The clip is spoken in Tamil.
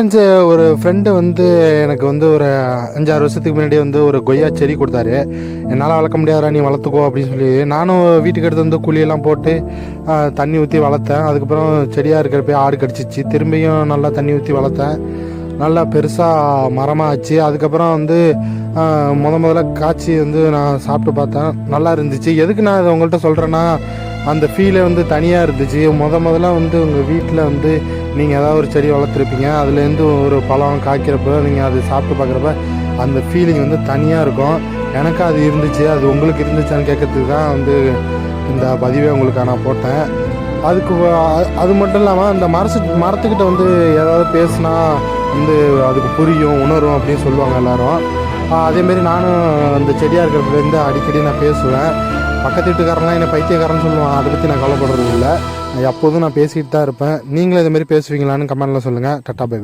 ஃப்ரெண்ட்ஸு ஒரு ஃப்ரெண்டு வந்து எனக்கு வந்து ஒரு 5-6 வருஷத்துக்கு முன்னாடி வந்து ஒரு கொய்யா செடி கொடுத்தாரு. என்னால் வளர்க்க முடியாதுடா, நீ வளர்த்துக்கோ அப்படின்னு சொல்லி நானும் வீட்டுக்கு எடுத்து வந்து குழியெல்லாம் போட்டு தண்ணி ஊற்றி வளர்த்தேன். அதுக்கப்புறம் செடியாக இருக்கிறப்ப ஆடு கடிச்சிச்சு. திரும்பியும் நல்லா தண்ணி ஊற்றி வளர்த்தேன். நல்லா பெருசாக மரமாக ஆச்சு. அதுக்கப்புறம் வந்து முதல்ல காய்ச்சி வந்து நான் சாப்பிட்டு பார்த்தேன். நல்லா இருந்துச்சு. எதுக்கு நான் அதை உங்கள்கிட்ட சொல்கிறேன்னா, அந்த ஃபீலே வந்து தனியாக இருந்துச்சு. முதல்ல வந்து உங்கள் வீட்டில் வந்து நீங்கள் ஏதாவது ஒரு செடி வளர்த்துருப்பீங்க. அதுலேருந்து ஒரு பழம் காய்க்கிறப்ப நீங்கள் அது சாப்பிட்டு பார்க்குறப்ப அந்த ஃபீலிங் வந்து தனியாக இருக்கும். எனக்கு அது இருந்துச்சு. அது உங்களுக்கு இருந்துச்சான்னு கேட்கறதுக்கு தான் வந்து இந்த பதிவே உங்களுக்கு நான் போட்டேன். அது மட்டும் இல்லாமல் அந்த மரத்துக்கிட்ட வந்து ஏதாவது பேசுனா வந்து அதுக்கு புரியும், உணரும் அப்படின்னு சொல்லுவாங்க எல்லோரும். அதேமாரி நானும் அந்த செடியாக இருக்கிறதுலேருந்து அடிக்கடி நான் பேசுவேன். பக்கத்து வீட்டுக்காரன்லாம் என்னை பைத்தியக்காரன்னு சொல்லுவான். அதை பற்றி நான் கவலைப்படுறது இல்லை. எப்போதும் நான் பேசிகிட்டு தான் இருப்பேன். நீங்களும் இதேமாரி பேசுவீங்களான்னு கமெண்ட்டில் சொல்லுங்கள். Ta-ta by.